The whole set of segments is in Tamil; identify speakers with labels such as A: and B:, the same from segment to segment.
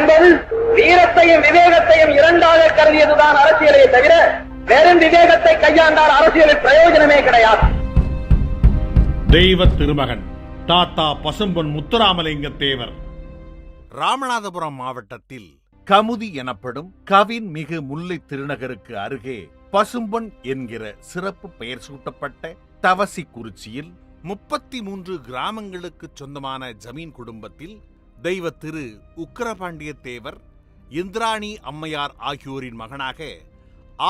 A: என்பது வீரத்தையும் விவேகத்தையும் இரண்டாக கருதியதுதான் அரசியலே தவிர வெறும் விவேகத்தை கையாண்டால் அரசியலில் பிரயோஜனமே கிடையாது.
B: தெய்வ திருமகன் தாத்தா பசும்பொன் முத்துராமலிங்க தேவர்.
C: ராமநாதபுரம் மாவட்டத்தில் கமுதி எனப்படும் கவின் மிகு முல்லை திருநகருக்கு அருகே பசும்பொன் என்கிற சிறப்பு பெயர் சூட்டப்பட்ட தவசிக்குறிச்சியில் 33 கிராமங்களுக்கு சொந்தமான ஜமீன் குடும்பத்தில் தெய்வ திரு உக்கிரபாண்டிய தேவர், இந்திராணி அம்மையார் ஆகியோரின் மகனாக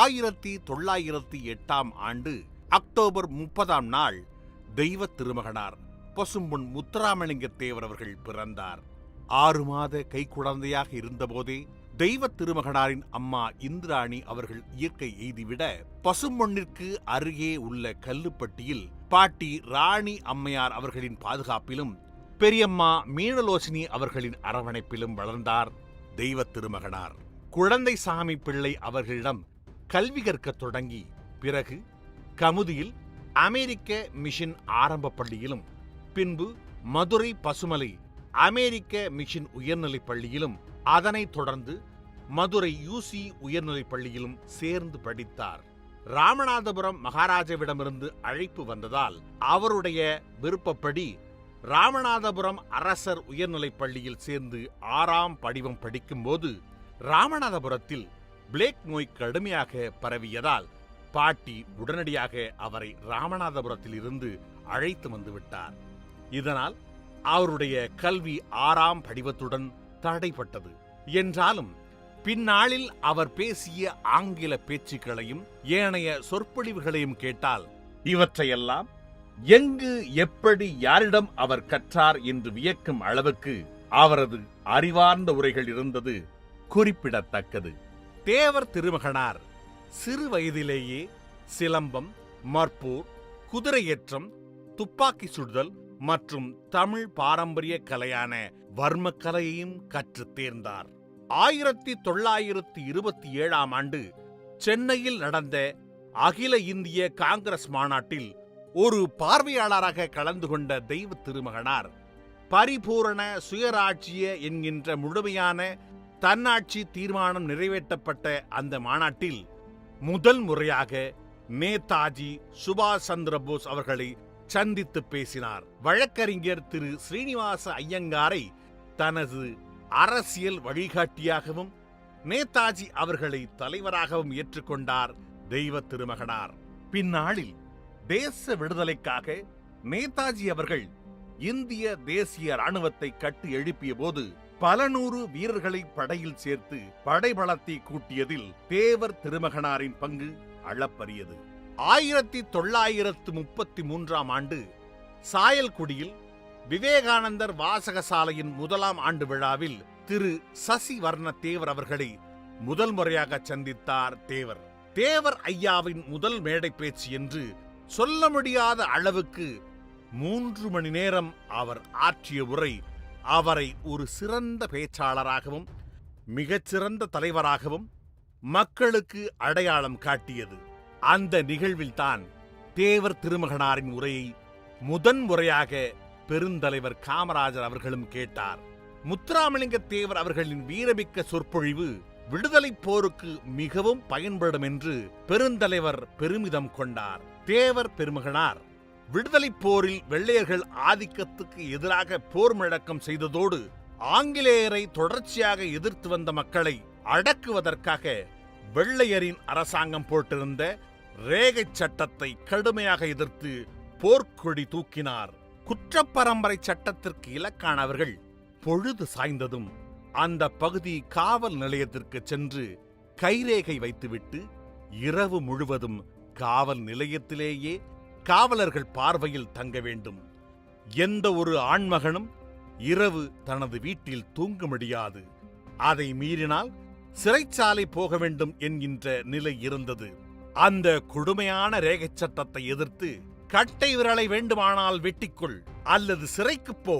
C: 1908ஆம் ஆண்டு அக்டோபர் 30ஆம் நாள் தெய்வ திருமகனார் பசும்பொன் முத்துராமலிங்க தேவர் அவர்கள் பிறந்தார். 6 மாத கைக்குழந்தையாக இருந்தபோதே தெய்வ திருமகனாரின் அம்மா இந்திராணி அவர்கள் இயற்கை எய்திவிட பசும்பொன்னிற்கு அருகே உள்ள கல்லுப்பட்டியில் பாட்டி ராணி அம்மையார் அவர்களின் பாதுகாப்பிலும் பெரியம்மா மீனலோசினி அவர்களின் அரவணைப்பிலும் வளர்ந்தார் தெய்வ திருமகனார். குழந்தை சாமி பிள்ளை அவர்களிடம் கல்வி கற்கத் தொடங்கி பிறகு கமுதியில் அமெரிக்க மிஷன் ஆரம்ப பள்ளியிலும் பின்பு மதுரை பசுமலை அமெரிக்க மிஷன் உயர்நிலைப் பள்ளியிலும் அதனைத் தொடர்ந்து மதுரை யூசி உயர்நிலைப் பள்ளியிலும் சேர்ந்து படித்தார். ராமநாதபுரம் மகாராஜாவிடமிருந்து அழைப்பு வந்ததால் அவருடைய விருப்பப்படி ராமநாதபுரம் அரசர் உயர்நிலைப் பள்ளியில் சேர்ந்து 6ஆம் படிவம் படிக்கும்போது ராமநாதபுரத்தில் பிளேக் நோய் கடுமையாக பரவியதால் பாட்டி உடனடியாக அவரை ராமநாதபுரத்தில் இருந்து அழைத்து வந்துவிட்டார். இதனால் அவருடைய கல்வி 6ஆம் படிவத்துடன் தடைப்பட்டது. என்றாலும் பின்னாளில் அவர் பேசிய ஆங்கில பேச்சுக்களையும் ஏனைய சொற்பொழிவுகளையும் கேட்டால் இவற்றையெல்லாம் எங்கு எப்படி யாரிடம் அவர் கற்றார் என்று வியக்கும் அளவுக்கு அவரது அறிவார்ந்த உரைகள் இருந்தது குறிப்பிடத்தக்கது. தேவர் திருமகனார் சிறு வயதிலேயே சிலம்பம், மற்போர், குதிரையேற்றம், துப்பாக்கி சுடுதல் மற்றும் தமிழ் பாரம்பரிய கலையான வர்மக்கலையையும் கற்றுத் தேர்ந்தார். 1927ஆம் ஆண்டு சென்னையில் நடந்த அகில இந்திய காங்கிரஸ் மாநாட்டில் ஒரு பார்வையாளராக கலந்து கொண்ட தெய்வ திருமகனார் பரிபூரண சுயராட்சிய என்கின்ற முழுமையான தன்னாட்சி தீர்மானம் நிறைவேற்றப்பட்ட அந்த மாநாட்டில் முதல் முறையாக நேதாஜி சுபாஷ் சந்திர போஸ் அவர்களை சந்தித்து பேசினார். வழக்கறிஞர் திரு ஸ்ரீனிவாச ஐயங்காரை தனது அரசியல் வழிகாட்டியாகவும் நேதாஜி அவர்களை தலைவராகவும் ஏற்றுக்கொண்டார் தெய்வ திருமகனார். பின்னாளில் தேச விடுதலைக்காக நேதாஜி அவர்கள் இந்திய தேசிய ராணுவத்தை கட்டி எழுப்பிய போது பல நூறு வீரர்களை படையில் சேர்த்து படைபலத்தை கூட்டியதில் தேவர் திருமகனாரின் பங்கு அளப்பரியது. 1933ஆம் ஆண்டு சாயல்குடியில் விவேகானந்தர் வாசகசாலையின் 1ஆம் ஆண்டு விழாவில் திரு சசிவர்ண தேவர் அவர்களை முதல் முறையாக சந்தித்தார் தேவர். தேவர் ஐயாவின் முதல் மேடை பேச்சு என்று சொல்ல முடியாத அளவுக்கு 3 மணி நேரம் அவர் ஆற்றிய உரை அவரை ஒரு சிறந்த பேச்சாளராகவும் மிகச்சிறந்த தலைவராகவும் மக்களுக்கு அடையாளம் காட்டியது. அந்த நிகழ்வில்தான் தேவர் திருமகனாரின் உரையை முதன்முறையாக பெருந்தலைவர் காமராஜர் அவர்களும் கேட்டார். முத்துராமலிங்க தேவர் அவர்களின் வீரமிக்க சொற்பொழிவு விடுதலை போருக்கு மிகவும் பயன்படும் என்று பெருந்தலைவர் பெருமிதம் கொண்டார். தேவர் பெருமகனார் விடுதலை போரில் வெள்ளையர்கள் ஆதிக்கத்துக்கு எதிராக போர் முழக்கம் செய்ததோடு ஆங்கிலேயரை தொடர்ச்சியாக எதிர்த்து வந்த மக்களை அடக்குவதற்காக வெள்ளையரின் அரசாங்கம் போட்டிருந்த ரேகை சட்டத்தை கடுமையாக எதிர்த்து போர்க்கொடி தூக்கினார். குற்றப்பரம்பரை சட்டத்திற்கு இலக்கானவர்கள் பொழுது சாய்ந்ததும் அந்த பகுதி காவல் நிலையத்திற்கு சென்று கைரேகை வைத்துவிட்டு இரவு முழுவதும் காவல் நிலையத்திலேயே காவலர்கள் பார்வையில் தங்க வேண்டும். எந்த ஒரு ஆண்மகனும் இரவு தனது வீட்டில் தூங்க முடியாது. அதை மீறினால் சிறைச்சாலை போக வேண்டும் என்கின்ற நிலை இருந்தது. அந்த கொடுமையான ரேகை சட்டத்தை எதிர்த்து கட்டை விரலை வேண்டுமானால் வெட்டிக்கொள் அல்லது சிறைக்கு போ,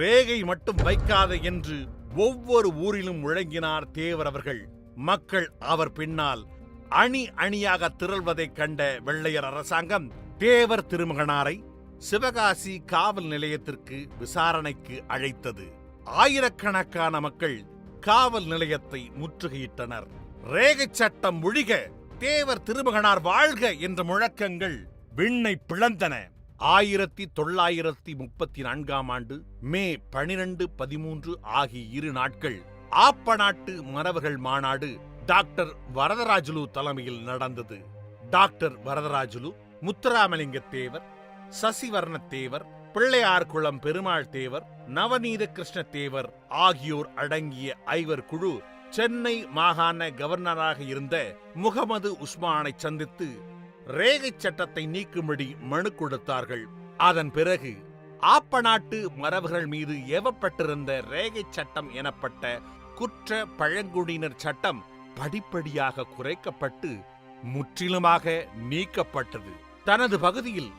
C: ரேகை மட்டும் வைக்காத என்று ஒவ்வொரு ஊரிலும் முழங்கினார் தேவர் அவர்கள். மக்கள் அவர் பின்னால் அணி அணியாக திரள்வதைக் கண்ட வெள்ளையர் அரசாங்கம் தேவர் திருமகனாரை சிவகாசி காவல் நிலையத்திற்கு விசாரணைக்கு அழைத்தது. ஆயிரக்கணக்கான மக்கள் காவல் நிலையத்தை முற்றுகையிட்டனர். ரேகை சட்டம் ஒழிக, தேவர் திருமகனார் வாழ்க என்ற முழக்கங்கள் விண்ணை பிளந்தன. 1934 ஆண்டு மே 12, 13 ஆகிய 2 நாட்கள் ஆப்பநாட்டு மறவர்கள் மாநாடு டாக்டர் வரதராஜுலு தலைமையில் நடந்தது. டாக்டர் வரதராஜுலு, முத்துராமலிங்க தேவர், சசிவர்ண தேவர், பிள்ளையார்குளம் பெருமாள் தேவர், நவநீத கிருஷ்ண தேவர் ஆகியோர் அடங்கிய ஐவர் குழு சென்னை மாகாண கவர்னராக இருந்த முகமது உஸ்மானை சந்தித்து ரேகை சட்டத்தை நீக்கும்படி மனு கொடுத்தார்கள். அதன் பிறகு ஆப்பநாட்டு மறவர்கள் மீது ஏவப்பட்டிருந்த ரேகை சட்டம் எனப்பட்ட குற்ற பழங்குடியினர் சட்டம் படிப்படியாக குறைக்கப்பட்டு முற்றிலுமாக நீக்கப்பட்டது. தனது பகுதியில்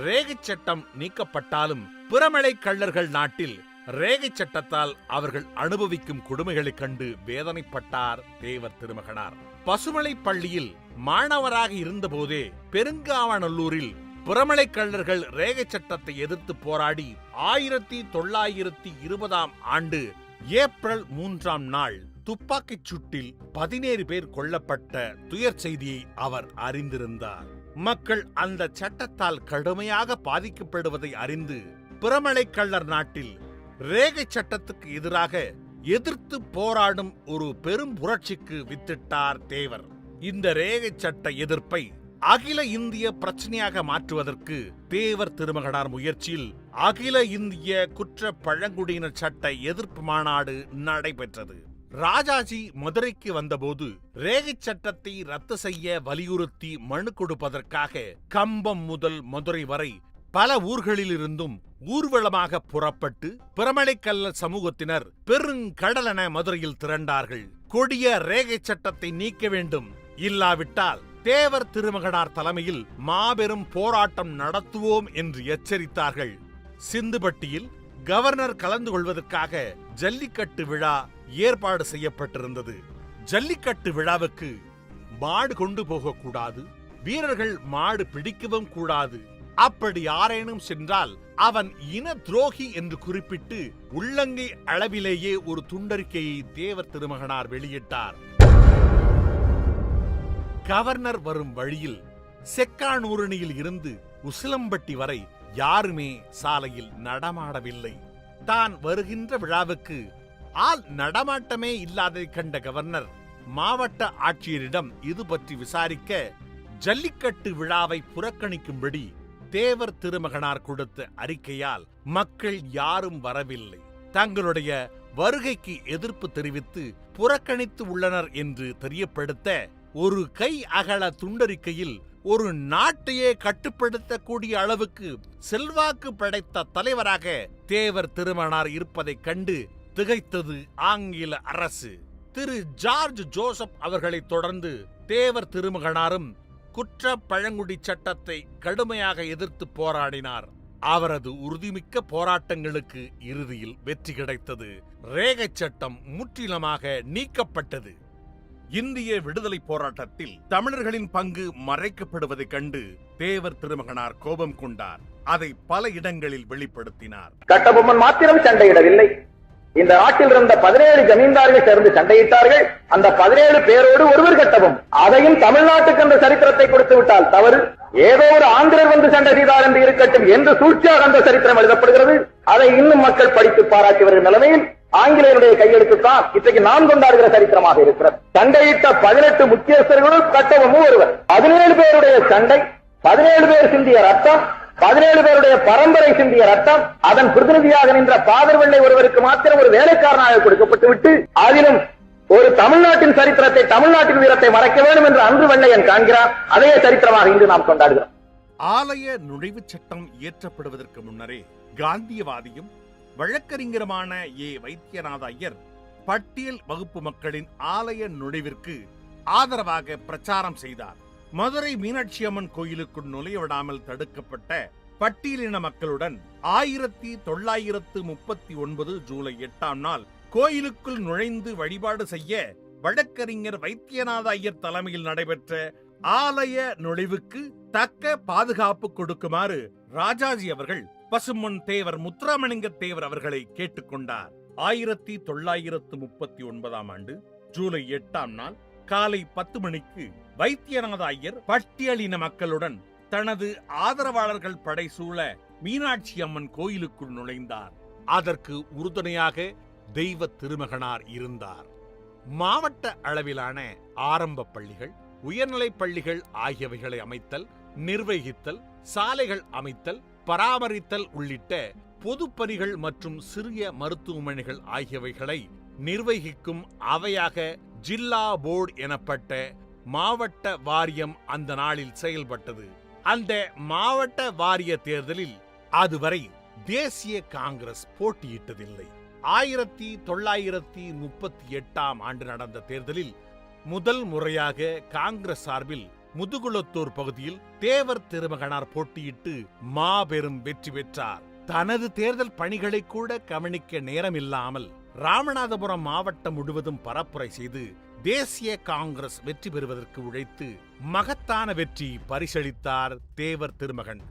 C: ரேகை சட்டம் நீக்கப்பட்டாலும் பிறமலை கள்ளர்கள் நாட்டில் ரேகை சட்டத்தால் அவர்கள் அனுபவிக்கும் கொடுமைகளைக் கண்டு வேதனைப்பட்டார் தேவர் திருமகனார். பசுமலை பள்ளியில் மாணவராக இருந்தபோதே பெருங்காவநல்லூரில் பிறமலை கள்ளர்கள் ரேகை சட்டத்தை எதிர்த்து போராடி 1920 ஆண்டு ஏப்ரல் 3 துப்பாக்கிச் சூட்டில் 17 பேர் கொல்லப்பட்ட துயர் செய்தியை அவர் அறிந்திருந்தார். மக்கள் அந்த சட்டத்தால் கடுமையாக பாதிக்கப்படுவதை அறிந்து பிறமலை கள்ளர் நாட்டில் ரேகை சட்டத்துக்கு எதிராக எதிர்த்து போராடும் ஒரு பெரும் புரட்சிக்கு வித்திட்டார் தேவர். இந்த ரேகை சட்ட எதிர்ப்பை அகில இந்திய பிரச்சனையாக மாற்றுவதற்கு தேவர் திருமகனார் முயற்சியில் அகில இந்திய குற்ற பழங்குடியினர் சட்ட எதிர்ப்பு மாநாடு நடைபெற்றது. ராஜாஜி மதுரைக்கு வந்தபோது ரேகை சட்டத்தை ரத்து செய்ய வலியுறுத்தி மனு கொடுப்பதற்காக கம்பம் முதல் மதுரை வரை பல ஊர்களிலிருந்தும் ஊர்வலமாக புறப்பட்டு பிறமலைக்கல்லர் சமூகத்தினர் பெருங்கடலென மதுரையில் திரண்டார்கள். கொடிய ரேகை சட்டத்தை நீக்க வேண்டும், இல்லாவிட்டால் தேவர் திருமகனார் தலைமையில் மாபெரும் போராட்டம் நடத்துவோம் என்று எச்சரித்தார்கள். சிந்துபட்டியில் கவர்னர் கலந்து கொள்வதற்காக ஜல்லிக்கட்டு விழா ஏற்பாடு செய்யப்பட்டிருந்தது. ஜல்லிக்கட்டு விழாவுக்கு மாடு கொண்டு போகக்கூடாது, வீரர்கள் மாடு பிடிக்கவும் கூடாது. அப்படி யாரேனும் சென்றால் அவன் இன துரோகி என்று குறிப்பிட்டு உள்ளங்கை அளவிலேயே ஒரு துண்டறிக்கையை தேவர் திருமகனார் வெளியிட்டார். கவர்னர் வரும் வழியில் செக்கானூரணியில் இருந்து உசிலம்பட்டி வரை யாருமே சாலையில் நடமாடவில்லை. தான் வருகின்ற விழாவுக்கு ஆள் நடமாட்டமே இல்லாததை கண்ட கவர்னர் மாவட்ட ஆட்சியரிடம் இது பற்றி விசாரிக்க ஜல்லிக்கட்டு விழாவை புறக்கணிக்கும்படி தேவர் திருமகனார் கொடுத்த அறிக்கையால் மக்கள் யாரும் வரவில்லை. தங்களுடைய வருகைக்கு எதிர்ப்பு தெரிவித்து புறக்கணித்து உள்ளனர் என்று தெரியப்படுத்த ஒரு கை அகல துண்டறிக்கையில் ஒரு நாட்டையே கட்டுப்படுத்தக்கூடிய அளவுக்கு செல்வாக்கு படைத்த தலைவராக தேவர் திருமகனார் இருப்பதைக் கண்டு திகைத்தது ஆங்கில அரசு. திரு ஜார்ஜ் ஜோசப் அவர்களை தொடர்ந்து தேவர் திருமகனாரும் குற்ற பழங்குடி சட்டத்தை கடுமையாக எதிர்த்து போராடினார். அவரது உறுதிமிக்க போராட்டங்களுக்கு இறுதியில் வெற்றி கிடைத்தது. ரேகை சட்டம் முற்றிலுமாக நீக்கப்பட்டது. இந்திய விடுதலை போராட்டத்தில் தமிழர்களின் பங்கு மறைக்கப்படுவதைக் கண்டு தேவர் திருமகனார் கோபம் கொண்டார். அதை பல இடங்களில் வெளிப்படுத்தினார்.
A: கட்டபொம்மன் மாத்திரம் சண்டையிடவில்லை. இந்த நாட்டில் இருந்த 17 ஜமீன்தார்கள் சேர்ந்து சண்டையிட்டார்கள். அந்த 17 பேரோடு ஒருவர் கட்டபொம்மன். அதையும் தமிழ்நாட்டுக்கு அந்த சரித்திரத்தை கொடுத்து விட்டால் தவறு. ஏதோ ஒரு ஆந்திரர் வந்து சண்டை செய்தார் என்று இருக்கட்டும் என்று சூழ்ச்சியாக அந்த சரித்திரம் எழுதப்படுகிறது. அதை இன்னும் மக்கள் படித்து பாராட்டி வருகிற நிலைமையில் ஆங்கிலேயருடைய கையெழுத்துத்தான் இன்றைக்கு நாம் கொண்டாடுகிற சரித்திரமாக இருக்கிறது. சண்டையிட்ட 18 முக்கியஸ்தர்களும் கட்டபொம்மன் ஒருவர். 17 பேருடைய சண்டை, 17 பேர் சிந்திய ரத்தம், 17 பேருடைய பரம்பரை சிந்திய ரத்தம், அதன் பிரதிநிதியாக நின்ற பாதர் வெள்ளை ஒருவருக்கு மாத்திரம் ஒரு வேலைக்காரனாக கொடுக்கப்பட்டு விட்டு அதிலும் ஒரு தமிழ்நாட்டின் சரித்திரத்தை, தமிழ்நாட்டின் வீரத்தை மறைக்க வேண்டும் என்று அன்று வெள்ளையன் காண்கிறார். அதே சரித்திரமாக இன்று நாம் கொண்டாடுகிறோம்.
C: ஆலய நுழைவுச் சட்டம் இயற்றப்படுவதற்கு முன்னரே காந்தியவாதியும் வழக்கறிஞருமான வைத்தியநாத ஐயர் பட்டியல் வகுப்பு மக்களின் ஆலய நுழைவிற்கு ஆதரவாக பிரச்சாரம் செய்தார். மதுரை மீனாட்சி அம்மன் கோயிலுக்குள் நுழைய விடாமல் தடுக்கப்பட்ட பட்டியலின மக்களுடன் 1939 ஜூலை 8 கோயிலுக்குள் நுழைந்து வழிபாடு செய்ய வழக்கறிஞர் வைத்தியநாத ஐயர் தலைமையில் நடைபெற்ற ஆலய நுழைவுக்கு தக்க பாதுகாப்பு கொடுக்குமாறு ராஜாஜி அவர்கள் பசும்பொன் தேவர் முத்துராமலிங்க தேவர் அவர்களை கேட்டுக்கொண்டார். 1939 ஆண்டு ஜூலை 8ஆம் நாள் காலை 10 மணிக்கு வைத்தியநாத ஐயர் பட்டியலின மக்களுடன் தனது ஆதரவாளர்கள் படைசூழ மீனாட்சி அம்மன் கோயிலுக்குள் நுழைந்தார். அதற்கு உறுதுணையாக தெய்வ திருமகனார் இருந்தார். மாவட்ட அளவிலான ஆரம்ப பள்ளிகள், உயர்நிலைப் பள்ளிகள் ஆகியவைகளை அமைத்தல், நிர்வகித்தல், சாலைகள் அமைத்தல், பராமரித்தல் உள்ளிட்ட பொதுப்பணிகள் மற்றும் சிறிய மருத்துவமனைகள் ஆகியவைகளை நிர்வகிக்கும் அவையாக ஜில்லா போர்டு எனப்பட்ட மாவட்ட வாரியம் அந்த நாளில் செயல்பட்டது. அந்த மாவட்ட வாரிய தேர்தலில் அதுவரை தேசிய காங்கிரஸ் போட்டியிட்டதில்லை. 1938ஆம் ஆண்டு நடந்த தேர்தலில் முதல் முறையாக காங்கிரஸ் சார்பில் முதுகுளத்தூர் பகுதியில் தேவர் திருமகனார் போட்டியிட்டு மாபெரும் வெற்றி பெற்றார். தனது தேர்தல் பணிகளை கூட கவனிக்க நேரமில்லாமல் ராமநாதபுரம் மாவட்டம் முழுவதும் பரப்புரை செய்து தேசிய காங்கிரஸ் வெற்றி பெறுவதற்கு உழைத்து மகத்தான வெற்றி பரிசளித்தார் தேவர் திருமகன்.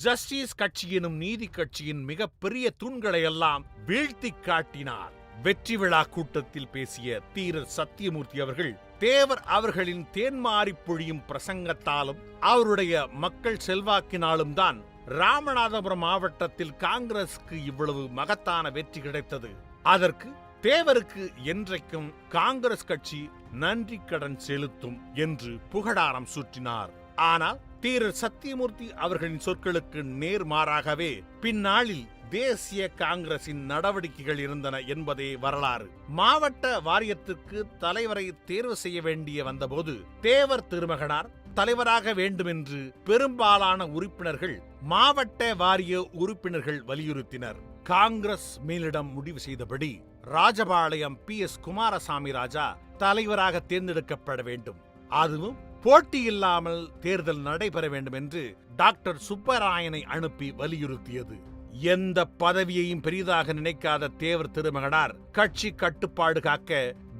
C: ஜஸ்டிஸ் கட்சி எனும் நீதி கட்சியின் மிகப்பெரிய தூண்களையெல்லாம் வீழ்த்தி காட்டினார். வெற்றி விழா கூட்டத்தில் பேசிய தீரர் சத்தியமூர்த்தி அவர்கள் தேவர் அவர்களின் தேன்மாறி பொழியும் பிரசங்கத்தாலும் அவருடைய மக்கள் செல்வாக்கினாலும் தான் ராமநாதபுரம் மாவட்டத்தில் காங்கிரசுக்கு இவ்வளவு மகத்தான வெற்றி கிடைத்தது. அதற்கு தேவருக்கு என்றைக்கும் காங்கிரஸ் கட்சி நன்றி கடன் செலுத்தும் என்று புகழாரம் சூட்டினார். ஆனால் தீரர் சத்தியமூர்த்தி அவர்களின் சொற்களுக்கு நேர்மாறாகவே பின்னாளில் தேசிய காங்கிரசின் நடவடிக்கைகள் இருந்தன என்பதே வரலாறு. மாவட்ட வாரியத்திற்கு தலைவரை தேர்வு செய்ய வேண்டிய வந்தபோது தேவர் திருமகனார் தலைவராக வேண்டுமென்று பெரும்பாலான உறுப்பினர்கள் மாவட்ட வாரிய உறுப்பினர்கள் வலியுறுத்தினர். காங்கிரஸ் மேலிடம் முடிவு செய்தபடி ராஜபாளையம் PS குமாரசாமி ராஜா தலைவராக தேர்ந்தெடுக்கப்பட வேண்டும், அதுவும் போட்டியில்லாமல் தேர்தல் நடைபெற வேண்டும் என்று டாக்டர் சுப்பராயனை அனுப்பி வலியுறுத்தியது. எந்த பதவியையும் பெரிதாக நினைக்காத தேவர் திருமகனார் கட்சி கட்டுப்பாடு காக்க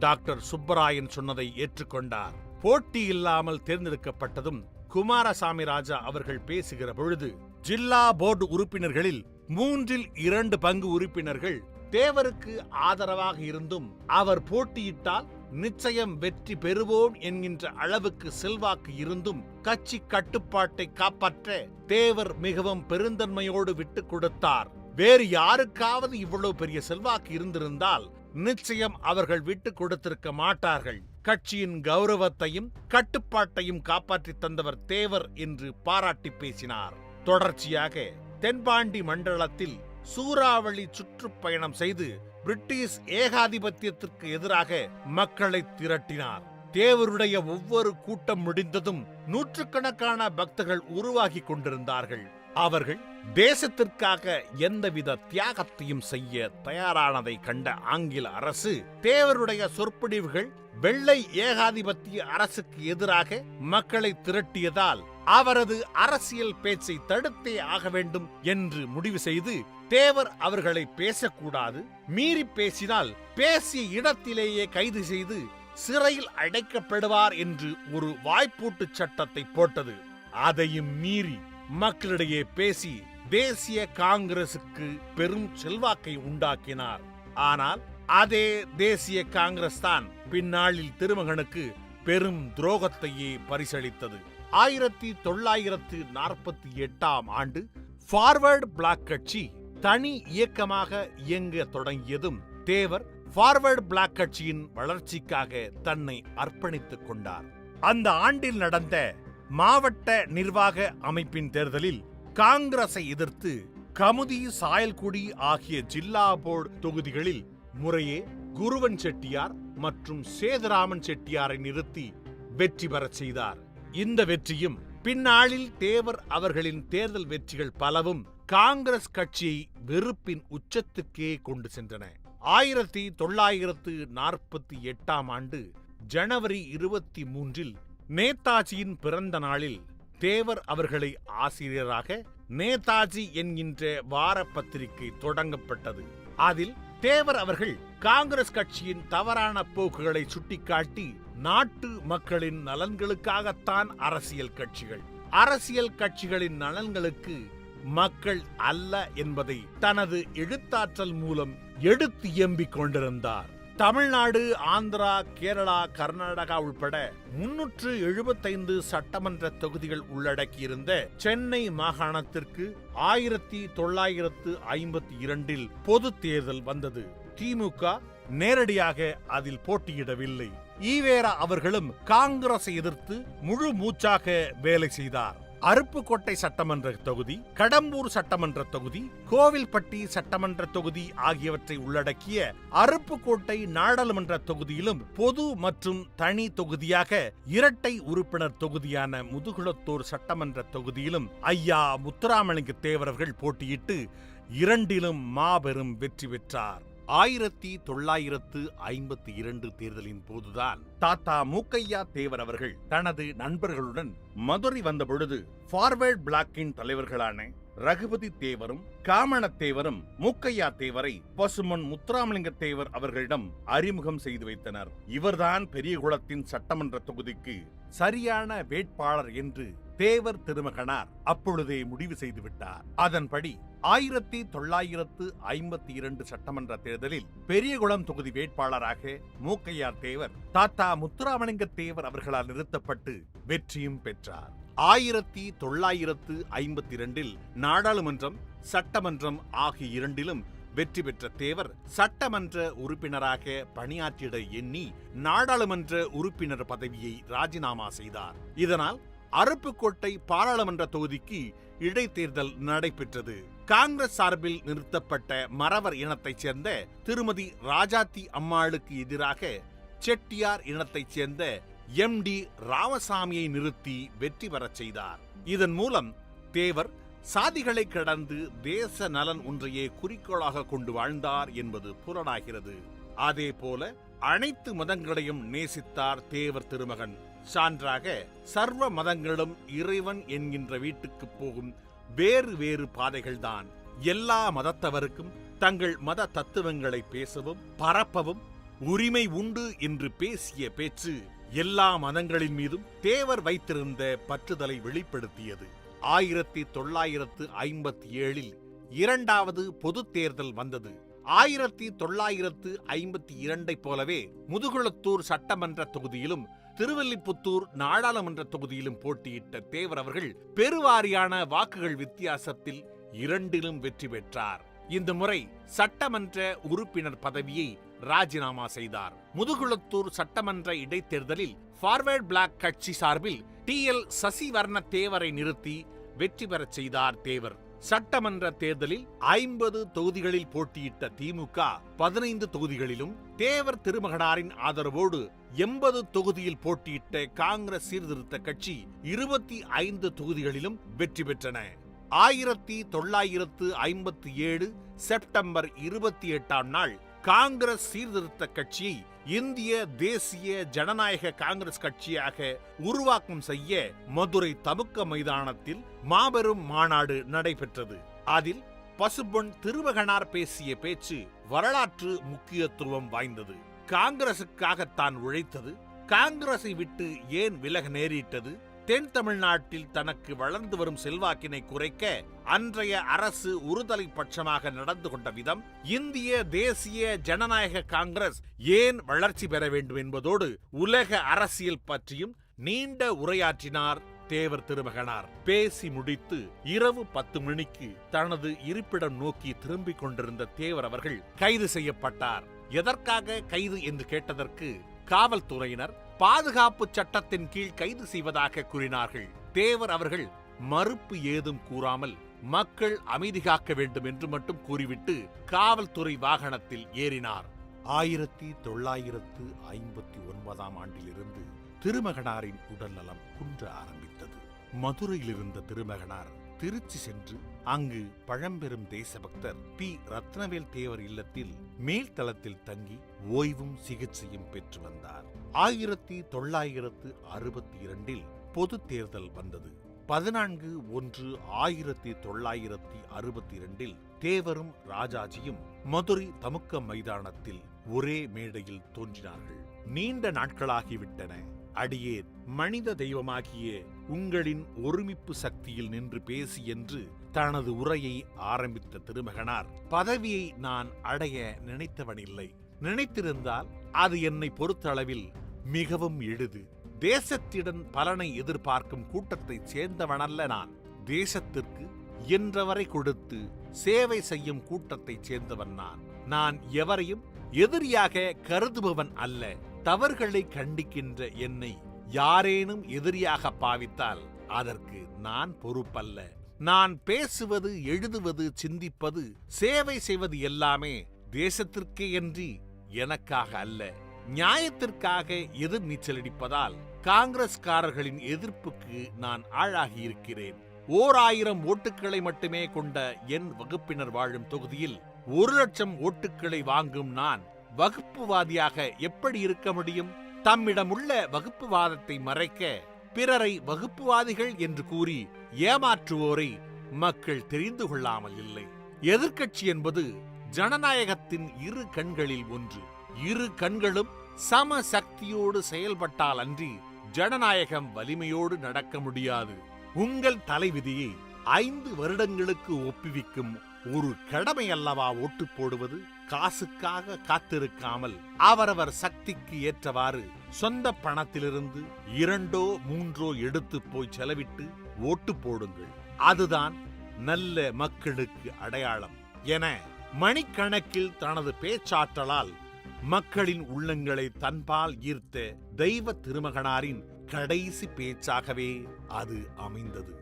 C: டாக்டர் சுப்பராயன் சொன்னதை ஏற்றுக்கொண்டார். போட்டி இல்லாமல் தேர்ந்தெடுக்கப்பட்டதும் குமாரசாமி ராஜா அவர்கள் பேசுகிற பொழுது ஜில்லா போர்டு உறுப்பினர்களில் 3/2 பங்கு உறுப்பினர்கள் தேவருக்கு ஆதரவாக இருந்தும் அவர் போட்டியிட்டால் நிச்சயம் வெற்றி பெறுவோம் என்கின்ற அளவுக்கு செல்வாக்கு இருந்தும் கட்சி கட்டுப்பாட்டை காப்பாற்ற தேவர் மிகவும் பெருந்தன்மையோடு விட்டுக் கொடுத்தார். வேறு யாருக்காவது இவ்வளவு பெரிய செல்வாக்கு இருந்திருந்தால் நிச்சயம் அவர்கள் விட்டுக் கொடுத்திருக்க மாட்டார்கள். கட்சியின் கௌரவத்தையும் கட்டுப்பாட்டையும் காப்பாற்றி தந்தவர் தேவர் என்று பாராட்டி பேசினார். தொடர்ச்சியாக தென்பாண்டி மண்டலத்தில் சூறாவளி சுற்றுப்பயணம் செய்து பிரிட்டிஷ் ஏகாதிபத்தியத்திற்கு எதிராக மக்களை திரட்டினார். தேவருடைய ஒவ்வொரு கூட்டம் முடிந்ததும் நூற்றுக்கணக்கான பக்தர்கள் உருவாகி கொண்டிருந்தார்கள். அவர்கள் தேசத்திற்காக எந்தவித தியாகத்தையும் செய்ய தயாரானதை கண்ட ஆங்கில அரசு தேவருடைய சொற்பொழிவுகள் வெள்ளை ஏகாதிபத்திய அரசுக்கு எதிராக மக்களை திரட்டியதால் அவரது அரசியல் பேச்சை தடுத்தே ஆக வேண்டும் என்று முடிவு செய்து தேவர் அவர்களை பேசக்கூடாது, மீறி பேசினால் பேசிய இடத்திலேயே கைது செய்து சிறையில் அடைக்கப்படுவார் என்று ஒரு வாய்ப்பூட்டு சட்டத்தை போட்டது. அதையும் மீறி மக்களிடையே பேசி தேசிய காங்கிரசுக்கு பெரும் செல்வாக்கை உண்டாக்கினார். ஆனால் அதே தேசிய காங்கிரஸ் தான் பின்னாளில் திருமகனுக்கு பெரும் துரோகத்தையே பரிசளித்தது. 1948ஆம் ஆண்டு ஃபார்வர்டு பிளாக் கட்சி தனி இயக்கமாக இயங்க தொடங்கியதும் தேவர் ஃபார்வர்டு பிளாக் கட்சியின் வளர்ச்சிக்காக தன்னை அர்ப்பணித்துக் கொண்டார். அந்த ஆண்டில் நடந்த மாவட்ட நிர்வாக அமைப்பின் தேர்தலில் காங்கிரஸை எதிர்த்து கமுதி, சாயல்குடி ஆகிய ஜில்லா போர்டு தொகுதிகளில் முறையே குருவன் செட்டியார் மற்றும் சேதுராமன் செட்டியாரை நிறுத்தி வெற்றி பெறச் செய்தார். இந்த வெற்றியும் பின்னாளில் தேவர் அவர்களின் தேர்தல் வெற்றிகள் பலவும் காங்கிரஸ் கட்சியை வெறுப்பின் உச்சத்துக்கே கொண்டு சென்றன. 1948ஆம் ஆண்டு ஜனவரி 23இல் நேதாஜியின் பிறந்த நாளில் தேவர் அவர்களை ஆசிரியராக நேதாஜி என்கின்ற வார பத்திரிகை தொடங்கப்பட்டது. அதில் தேவர் அவர்கள் காங்கிரஸ் கட்சியின் தவறான போக்குகளை சுட்டிக்காட்டி நாட்டு மக்களின் நலன்களுக்காகத்தான் அரசியல் கட்சிகளின் நலன்களுக்கு மக்கள் அல்ல என்பதை தனது எழுத்தாற்றல் மூலம் எடுத்து இயம்பிக் கொண்டிருந்தார். தமிழ்நாடு, ஆந்திரா, கேரளா, கர்நாடகா உள்பட 375 சட்டமன்ற தொகுதிகள் உள்ளடக்கியிருந்த சென்னை மாகாணத்திற்கு 1952 பொது தேர்தல் வந்தது. திமுக நேரடியாக அதில் போட்டியிடவில்லை. ஈவேரா அவர்களும் காங்கிரஸை எதிர்த்து முழு மூச்சாக வேலை செய்தார். அருப்புக்கோட்டை சட்டமன்ற தொகுதி, கடம்பூர் சட்டமன்ற தொகுதி, கோவில்பட்டி சட்டமன்ற தொகுதி ஆகியவற்றை உள்ளடக்கிய அருப்புக்கோட்டை நாடாளுமன்ற தொகுதியிலும் பொது மற்றும் தனி தொகுதியாக இரட்டை உறுப்பினர் தொகுதியான முதுகுளத்தூர் சட்டமன்ற தொகுதியிலும் ஐயா முத்துராமலிங்க தேவர்கள் போட்டியிட்டு இரண்டிலும் மாபெரும் வெற்றி பெற்றார். 1952 தேர்தலின் போதுதான் தாத்தா மூக்கையா தேவர் அவர்கள் தனது நண்பர்களுடன் மதுரை வந்தபொழுது ஃபார்வர்ட் பிளாக்கின் தலைவர்களான ரகுபதி தேவரும் காமண தேவரும் மூக்கையா தேவரை பசும்பொன் முத்துராமலிங்க தேவர் அவர்களிடம் அறிமுகம் செய்து வைத்தனர். இவர்தான் பெரியகுளத்தின் சட்டமன்ற தொகுதிக்கு சரியான வேட்பாளர் என்று தேவர் திருமகனார் அப்பொழுதே முடிவு செய்துவிட்டார். அதன்படி 1952 சட்டமன்ற தேர்தலில் பெரியகுளம் தொகுதி வேட்பாளராக மூக்கையார் தேவர் தாத்தா முத்துராமலிங்க தேவர் அவர்களால் நிறுத்தப்பட்டு வெற்றியும் பெற்றார். 1952 நாடாளுமன்றம், சட்டமன்றம் ஆகிய இரண்டிலும் வெற்றி பெற்ற தேவர் சட்டமன்ற உறுப்பினராக பணியாற்றிட எண்ணி நாடாளுமன்ற உறுப்பினர் பதவியை ராஜினாமா செய்தார். இதனால் அருப்புக்கோட்டை பாராளுமன்ற தொகுதிக்கு இடைத்தேர்தல் நடைபெற்றது. காங்கிரஸ் சார்பில் நிறுத்தப்பட்ட மறவர் இனத்தைச் சேர்ந்த திருமதி ராஜாத்தி அம்மாளுக்கு எதிராக செட்டியார் இனத்தைச் சேர்ந்த MD ராமசாமியை நிறுத்தி வெற்றி பெறச் செய்தார். இதன் மூலம் தேவர் சாதிகளை கடந்து தேச நலன் ஒன்றையே குறிக்கோளாக கொண்டு வாழ்ந்தார் என்பது புலனாகிறது. அதே போல அனைத்து மதங்களையும் நேசித்தார் தேவர் திருமகன். சான்றாக சர்வ மதங்களும் இறைவன் என்கின்ற வீட்டுக்கு போகும் வேறு வேறு பாதைகள்தான். எல்லா மதத்தவருக்கும் தங்கள் மத தத்துவங்களை பேசவும் பரப்பவும் உரிமை உண்டு என்று பேசிய பேச்சு எல்லா மதங்களின் மீதும் தேவர் வைத்திருந்த பற்றுதலை வெளிப்படுத்தியது. 1957 இரண்டாவது பொது தேர்தல் வந்தது. 1952 போலவே முதுகுளத்தூர் சட்டமன்ற தொகுதியிலும் திருவல்லிபுத்தூர் நாடாளுமன்ற தொகுதியிலும் போட்டியிட்ட தேவர் அவர்கள் பெருவாரியான வாக்குகள் வித்தியாசத்தில் இரண்டிலும் வெற்றி பெற்றார். இந்த முறை சட்டமன்ற உறுப்பினர் பதவியை ராஜினாமா செய்தார். முதுகுளத்தூர் சட்டமன்ற இடைத்தேர்தலில் ஃபார்வர்ட் பிளாக் கட்சி சார்பில் TL சசிவர்ண தேவரை நிறுத்தி வெற்றி பெறச் செய்தார் தேவர். சட்டமன்ற தேர்தலில் 50 தொகுதிகளில் போட்டியிட்ட திமுக 15 தொகுதிகளிலும், தேவர் திருமகனாரின் ஆதரவோடு 80 தொகுதியில் போட்டியிட்ட காங்கிரஸ் சீர்திருத்த கட்சி 25 தொகுதிகளிலும் வெற்றி பெற்றன. 1957 செப்டம்பர் 28ஆம் நாள் காங்கிரஸ் சீர்திருத்த கட்சியை இந்திய தேசிய ஜனநாயக காங்கிரஸ் கட்சியாக உருவாக்கம் செய்ய மதுரை தமுக்க மைதானத்தில் மாபெரும் மாநாடு நடைபெற்றது. அதில் பசும்பொன் திருமகனார் பேசிய பேச்சு வரலாற்று முக்கியத்துவம் வாய்ந்தது. காங்கிரசுக்காக தான் உழைத்தது, காங்கிரஸை விட்டு ஏன் விலக நேரிட்டது, தென் தமிழ்நாட்டில் தனக்கு வளர்ந்து வரும் செல்வாக்கினை குறைக்க அன்றைய அரசு ஒருதலை பட்சமாக நடந்து கொண்ட விதம், இந்திய தேசிய ஜனநாயக காங்கிரஸ் ஏன் வளர்ச்சி பெற வேண்டும் என்பதோடு உலக அரசியல் பற்றியும் நீண்ட உரையாற்றினார் தேவர் திருமகனார். பேசி முடித்து இரவு 10 மணிக்கு தனது இருப்பிடம் நோக்கி திரும்பிக் கொண்டிருந்த தேவர் அவர்கள் கைது செய்யப்பட்டார். எதற்காக கைது என்று கேட்டதற்கு காவல்துறையினர் பாதுகாப்பு சட்டத்தின் கீழ் கைது செய்வதாக கூறினார்கள். தேவர் அவர்கள் மறுப்பு ஏதும் கூறாமல் மக்கள் அமைதி காக்க வேண்டும் என்று மட்டும் கூறிவிட்டு காவல்துறை வாகனத்தில் ஏறினார். 1959ஆம் ஆண்டிலிருந்து திருமகனாரின் உடல்நலம் குன்ற ஆரம்பித்தது. மதுரையில் இருந்த திருமகனார் திருச்சி சென்று அங்கு பழம்பெரும் தேசபக்தர் P. ரத்னவேல் தேவர் இல்லத்தில் மேல்தளத்தில் தங்கி ஓய்வும் சிகிச்சையும் பெற்று வந்தார். 1962 பொது தேர்தல் வந்தது. 14/1/1962 தேவரும் ராஜாஜியும் மதுரை தமுக்க மைதானத்தில் ஒரே மேடையில் தோன்றினார்கள். நீண்ட நாட்களாகிவிட்டன. அடியேன் மனித தெய்வமாகிய உங்களின் ஒருமிப்பு சக்தியில் நின்று பேசி என்று தனது உரையை ஆரம்பித்த திருமகனார், பதவியை நான் அடைய நினைத்தவனில்லை. நினைத்திருந்தால் அது என்னை பொறுத்தளவில் மிகவும் எளிது. தேசத்திடம் பலனை எதிர்பார்க்கும் கூட்டத்தைச் சேர்ந்தவனல்ல நான். தேசத்திற்கு இயன்றவரை கொடுத்து சேவை செய்யும் கூட்டத்தைச் சேர்ந்தவன் நான். நான் எவரையும் எதிரியாக கருதுபவன் அல்ல. தவறுகளை கண்டிக்கின்ற என்னை யாரேனும் எதிரியாக பாவித்தால் அதற்கு நான் பொறுப்பல்ல. நான் பேசுவது, எழுதுவது, சிந்திப்பது, சேவை செய்வது எல்லாமே தேசத்திற்கே அன்றி எனக்காக அல்ல. நியாயத்திற்காக எதிர் நீச்சலடிப்பதால் காங்கிரஸ்காரர்களின் எதிர்ப்புக்கு நான் ஆளாகியிருக்கிறேன். 1000 ஓட்டுக்களை மட்டுமே கொண்ட என் வகுப்பினர் வாழும் தொகுதியில் 1,00,000 ஓட்டுக்களை வாங்கும் நான் வகுப்புவாதியாக எப்படி இருக்க முடியும்? தம்மிடம் உள்ள வகுப்புவாதத்தை மறைக்க பிறரை வகுப்புவாதிகள் என்று கூறி ஏமாற்றுவோரை மக்கள் தெரிந்து கொள்ளாமல் இல்லை. எதிர்க்கட்சி என்பது ஜனநாயகத்தின் இரு கண்களில் ஒன்று. இரு கண்களும் சம சக்தியோடு செயல்பட்டால் அன்றி ஜனநாயகம் வலிமையோடு நடக்க முடியாது. உங்கள் தலைவிதியை 5 வருடங்களுக்கு ஒப்புவிக்கும் ஒரு கடமை அல்லவா ஓட்டு போடுவது? காசுக்காக காத்திருக்காமல் அவரவர் சக்திக்கு ஏற்றவாறு சொந்த பணத்திலிருந்து 2 3 எடுத்து போய் செலவிட்டு ஓட்டு போடுங்கள். அதுதான் நல்ல மக்களுக்கு அடையாளம் என மணிக்கணக்கில் தனது பேச்சாற்றலால் மக்களின் உள்ளங்களை தன்பால் ஈர்த்த தெய்வ திருமகனாரின் கடைசி பேச்சாகவே அது அமைந்தது.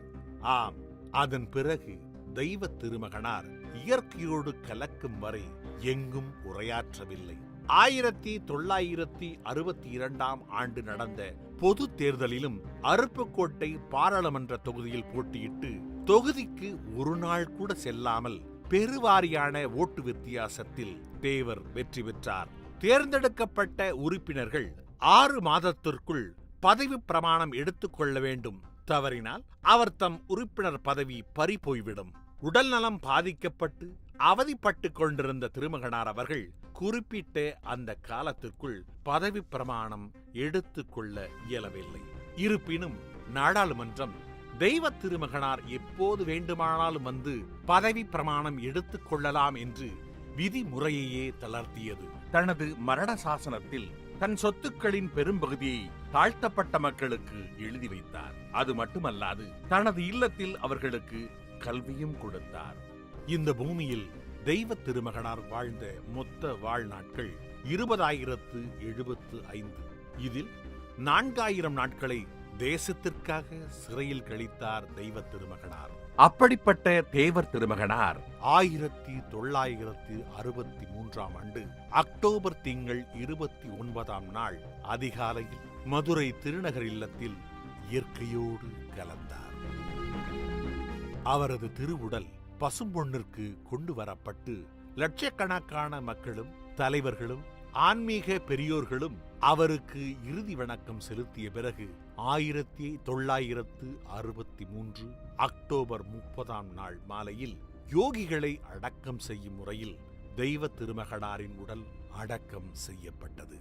C: ஆம், அதன் பிறகு தெய்வ திருமகனார் இயற்கையோடு கலக்கும் வரை எங்கும் உரையாற்றவில்லை. 1962 ஆண்டு நடந்த பொது தேர்தலிலும் அருப்புக்கோட்டை பாராளுமன்ற தொகுதியில் போட்டியிட்டு தொகுதிக்கு ஒரு நாள் கூட செல்லாமல் பெருவாரியான ஓட்டு வித்தியாசத்தில் தேவர் வெற்றி பெற்றார். தேர்ந்தெடுக்கப்பட்ட உறுப்பினர்கள் 6 மாதத்திற்குள் பதவி பிரமாணம் எடுத்துக் கொள்ள வேண்டும். தவறினால் அவர் தம் உறுப்பினர் பதவி பறி போய்விடும். உடல் நலம் பாதிக்கப்பட்டு அவதிப்பட்டு கொண்டிருந்த திருமகனார் அவர்கள் குறிப்பிட்ட அந்த காலத்திற்குள் பதவி பிரமாணம் எடுத்துக் கொள்ள இயலவில்லை. இருப்பினும் நாடாளுமன்றம் தெய்வ திருமகனார் எப்போது வேண்டுமானாலும் வந்து பதவி பிரமாணம் எடுத்துக் கொள்ளலாம் என்று விதிமுறையையே தளர்த்தியது. தனது மரண சாசனத்தில் தன் சொத்துக்களின் பெரும்பகுதியை தாழ்த்தப்பட்ட மக்களுக்கு எழுதி வைத்தார். அது மட்டுமல்லாது தனது இல்லத்தில் அவர்களுக்கு கல்வியும் கொடுத்தார். இந்த பூமியில் தெய்வ திருமகனார் வாழ்ந்த மொத்த வாழ்நாட்கள் 20,075. இதில் 4000 நாட்களை தேசத்திற்காக சிறையில் கழித்தார் தெய்வ திருமகனார். அப்படிப்பட்ட தேவர் திருமகனார் 1963 ஆண்டு அக்டோபர் திங்கள் 29ஆம் நாள் அதிகாலையில் மதுரை திருநகர் இல்லத்தில் இயற்கையோடு கலந்தார். அவரது திருவுடல் பசும்பொன்னிற்கு கொண்டு வரப்பட்டு லட்சக்கணக்கான மக்களும் தலைவர்களும் ஆன்மீக பெரியோர்களும் அவருக்கு இறுதி வணக்கம் செலுத்திய பிறகு 1963 அக்டோபர் 30ஆம் நாள் மாலையில் யோகிகளை அடக்கம் செய்யும் முறையில் தெய்வ திருமகனாரின் உடல் அடக்கம் செய்யப்பட்டது.